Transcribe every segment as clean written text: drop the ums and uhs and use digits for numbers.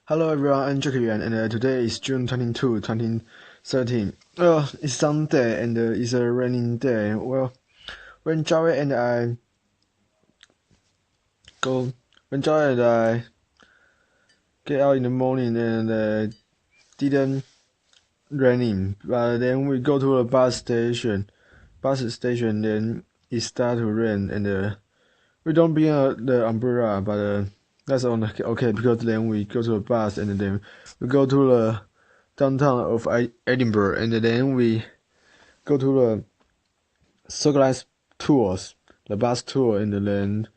Hello everyone, I'm Jack Yuan, and today is June 22, 2013. Well, it's Sunday and it's a raining day. Well, when Joey and I go, when Joey and I get out in the morning and didn't raining, but then we go to a bus station, then it start to rain and we don't bring the umbrella, but that's okay because then we go to a bus and then we go to the downtown of Edinburgh and then we go to the circularized tours, the bus tour, and then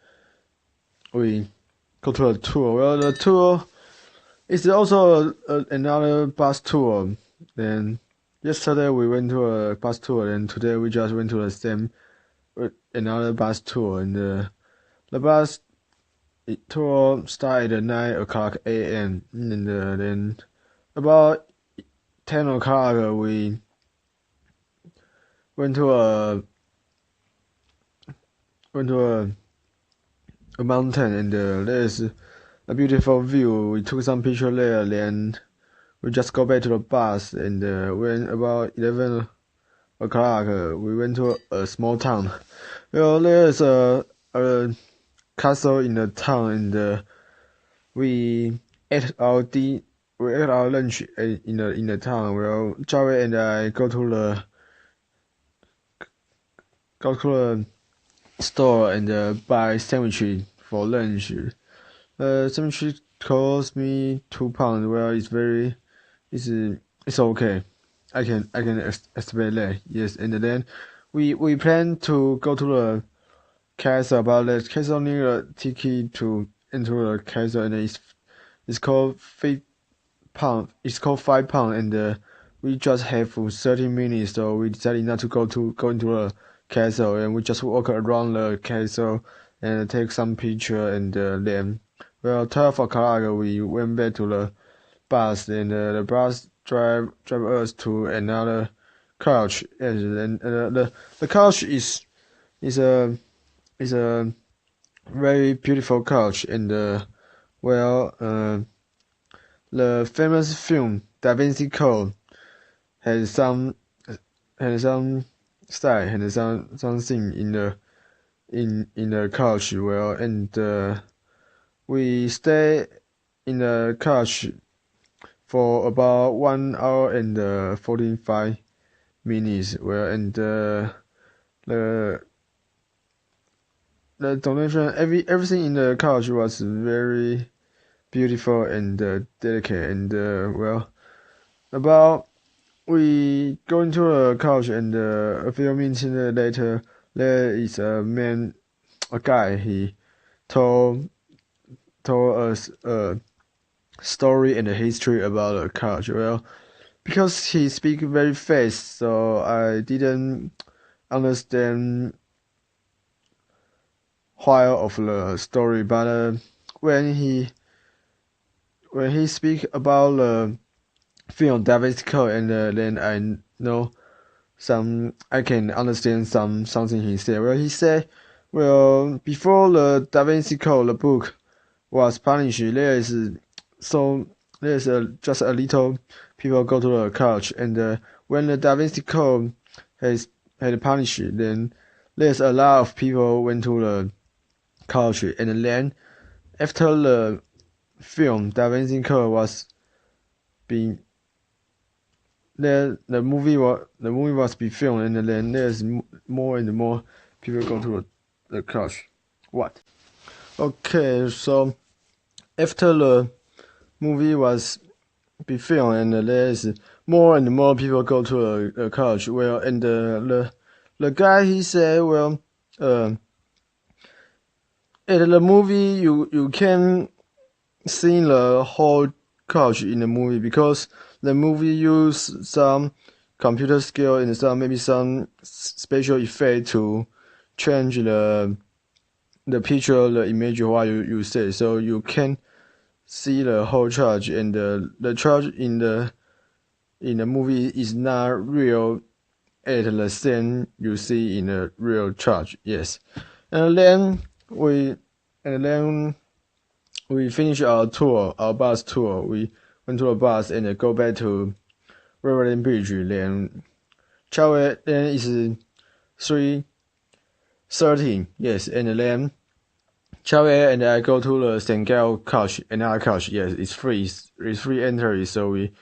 we go to a tour. Well, the tour is also another bus tour. Then yesterday we went to a bus tour, and today we just went to the same another bus tour, and the bus tour started at 9 o'clock a.m. and then about 10 o'clock we went to a mountain, and there's a beautiful view. We took some picture there, then we just go back to the bus, and when about 11 o'clock we went to a small town. Well, there's a castle in the town, and we ate our lunch in the town. Well, Joey and I go to the store and buy sandwich for lunch. Sandwich cost me £2. Well, it's okay. I can expect that. Yes, and then we plan to go to the castle, but the castle need a ticket to enter the castle, and it's called £5. It's called £5, and we just have 30 minutes, so we decided not to go into the castle, and we just walk around the castle and take some picture, and then 12 o'clock we went back to the bus, and the bus drive us to another couch, and the couch is a very beautiful couch, and the famous film Da Vinci Code has some style and something in the couch. Well, and we stay in the couch for about 1 hour and 45 minutes. Well, and the donation, everything in the couch was very beautiful and delicate, and about we go into the couch, and a few minutes later there is a guy. He told us a story and a history about the couch. Well, because he speak very fast, so I didn't understand while of the story, but when he speak about the film Da Vinci Code, and then I know I can understand something he said. Well, he said, well, before the Da Vinci Code, the book was punished, there's just a little people go to the couch, and when the Da Vinci Code had punished, then there's a lot of people went to the couch, and then after the film Da Vinci Code was being the movie was be filmed, and then there's more and more people go to the couch. What? Okay, so after the movie was be filmed, and there's more and more people go to the couch. Well, and the guy, he said, well, at the movie you can see the whole couch in the movie, because the movie use some computer skill and maybe some special effect to change the picture, the image while you say, so you can see the whole charge, and the charge in the movie is not real at the same you see in a real charge. Yes, and then we finished our bus tour. We went to a bus and go back to Riverland Bridge. Then Choway then is 3:30. Yes, and then Choway and I go to the St. Gal couch, another couch. Yes, it's free. It's free entry. So we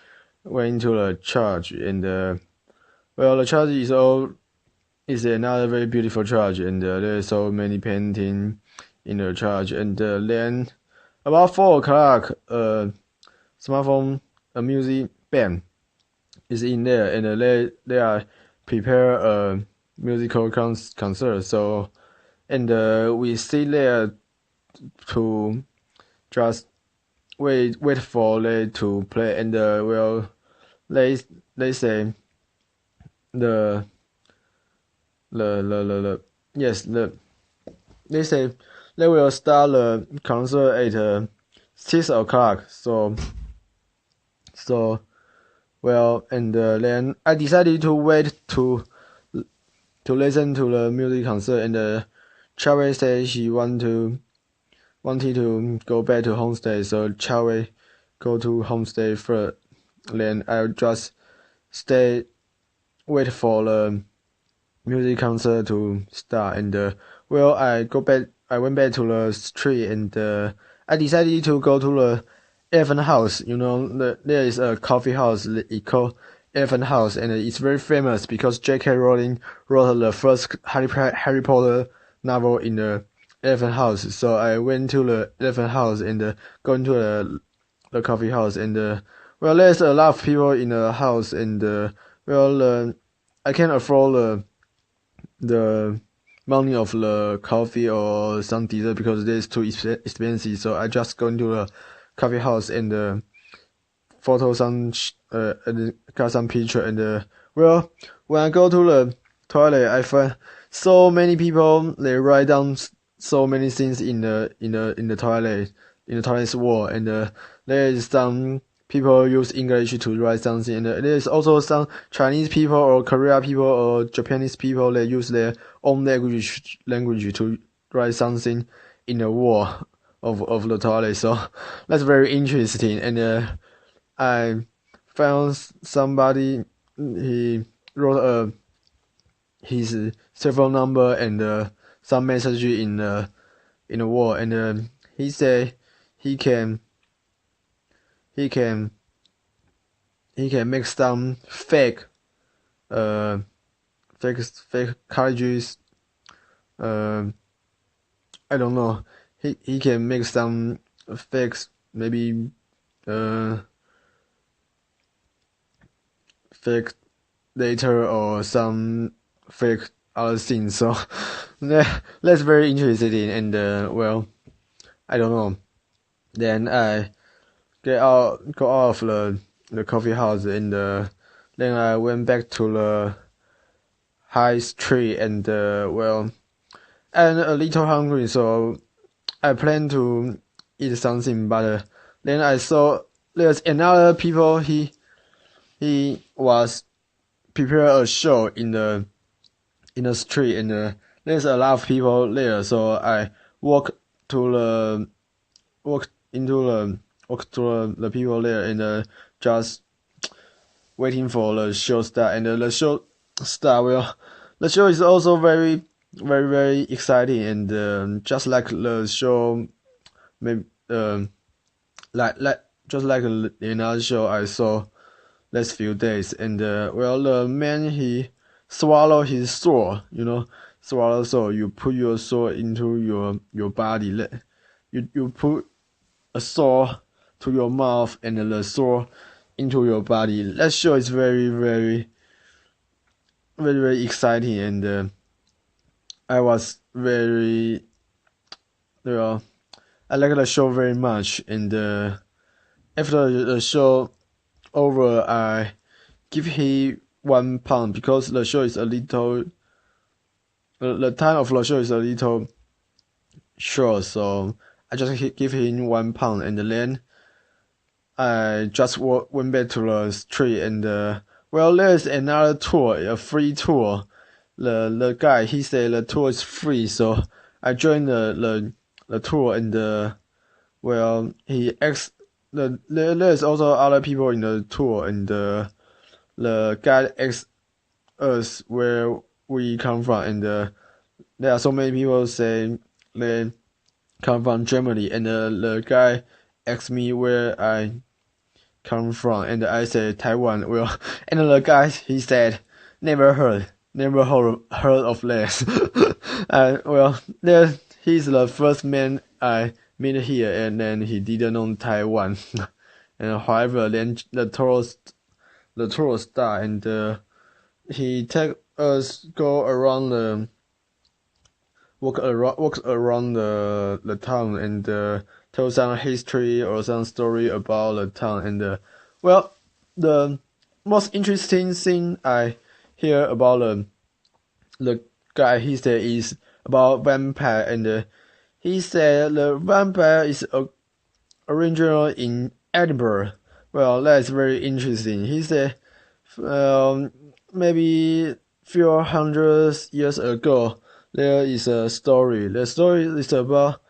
went to the church and the church is another very beautiful church, and there's so many painting in the church. And then about 4 o'clock, smartphone, a music band is in there, and they are prepare a musical concert. So, and we sit there to just wait for they to play, and they say they say they will start the concert at 6 o'clock. So and then I decided to wait to listen to the music concert, and Charlie said she wanted to go back to homestay, so Charlie go to homestay first. Then I just wait for the music concert to start, and I went back to the street, and I decided to go to the Elephant House. There is a coffee house, it called Elephant House, and it's very famous because J.K. Rowling wrote the first Harry Potter novel in the Elephant House. So I went to the Elephant House and go into the coffee house, and there's a lot of people in the house, and I can't afford the money of the coffee or some dessert because it's too expensive. So I just go into the coffee house and photo some and got some picture, and when I go to the toilet, I find so many people, they write down so many things in the toilet's wall, and there is some people use English to write something, and there is also some Chinese people or Korean people or Japanese people, they use their own language to write something in the wall of the toilet. So that's very interesting. And I found somebody, he wrote his cell phone number and some message in the wall, and he said he can make some fake colleges. I don't know. He can make some fakes, maybe fake data or some fake other things. So that's very interesting, and I don't know. Then I go out of the coffee house, and then I went back to the high street, and I'm a little hungry, so I plan to eat something, but then I saw there's another people, he was prepare a show in the street, and there's a lot of people there, so I walk to the people there, and just waiting for the show start. And the show start, the show is also very, very, very exciting, and just like the show, maybe just like another show I saw last few days. And the man, he swallow his sword, swallow sword. You put your sword into your body. You put a sword to your mouth and the sword into your body. That show is very, very, very, very exciting, and I was very, I like the show very much. And after the show over, I give him £1 because the show is a little, the time of the show is a little short, so I just give him £1, and then I just went back to the street, and there's another tour, a free tour. The guy, he said the tour is free, so I joined the tour, and well, he asked there's also other people in the tour, and the guide asked us where we come from, and there are so many people say they come from Germany, and the guy asked me where I come from, and I said Taiwan. Well, and the guy he said never heard of this. Well, there he's the first man I meet here, and then he didn't know Taiwan. And however, then the tour start, and he take us go around the walk around the town, and tell some history or some story about the town. And well, the most interesting thing I hear about the guy he said is about vampire, and he said the vampire is original in Edinburgh. Well, that's very interesting. He said maybe few hundred years ago there is a story. The story is about,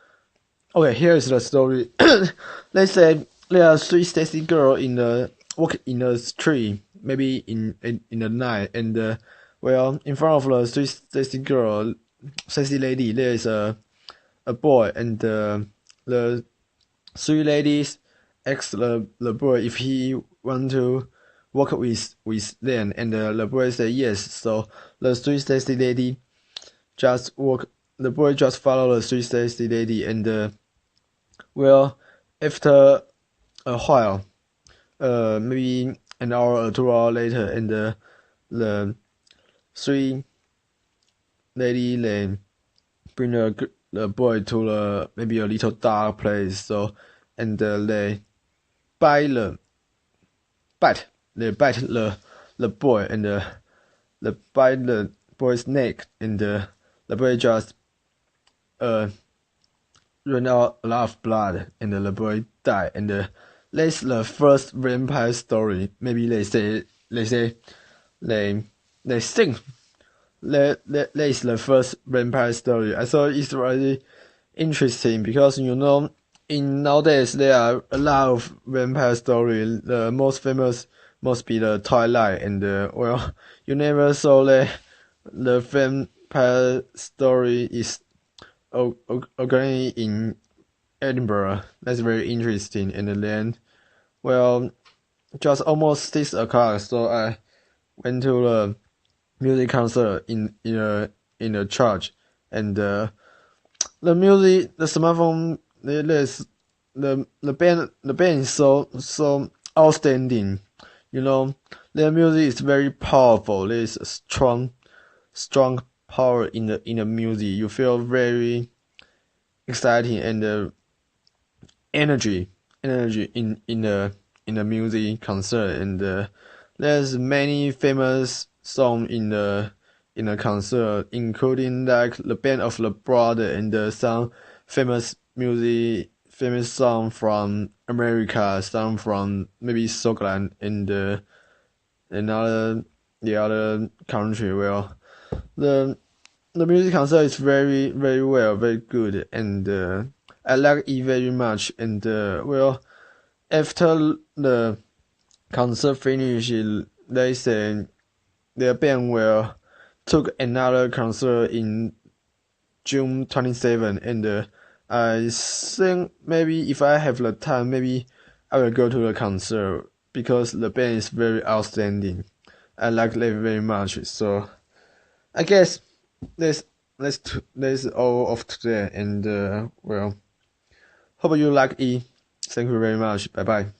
okay, here is the story. Let's say there are three sexy girls walk in the street, maybe in the night, and well, in front of the three sexy lady, there is a boy, and the three ladies ask the boy if he want to walk with them, and the boy said yes. So the three sexy lady just walk. The boy just follow the three sexy lady, and well, after a while, maybe an hour or 2 hours later, and the three lady they bring the boy to maybe a little dark place. So, and they bite the boy, and they bite the boy's neck, and the boy just run out a lot of blood, and the boy die. And that's the first vampire story. Maybe they think that is the first vampire story. I thought it's really interesting because in nowadays there are a lot of vampire stories. The most famous must be the Twilight, and well, you never saw that the vampire story is occurring in Edinburgh. That's very interesting. And then, well, just almost 6 o'clock, so I went to the music concert in a church, and the music, the smartphone, the band is so outstanding. Their music is very powerful. There is a strong power in the music. You feel very exciting, and energy in the music concert, and there's many famous songs in the concert, including like the Band of the Brother, and some famous song from America, some from maybe Scotland, and the other country. Well, the music concert is very very well, very good, and I like it very much. And well, after the concert finished, they said their band will took another concert in June 27, and I think maybe if I have the time, maybe I will go to the concert because the band is very outstanding. I like them very much. So I guess that's all of today, and well, hope you like it. Thank you very much. Bye bye.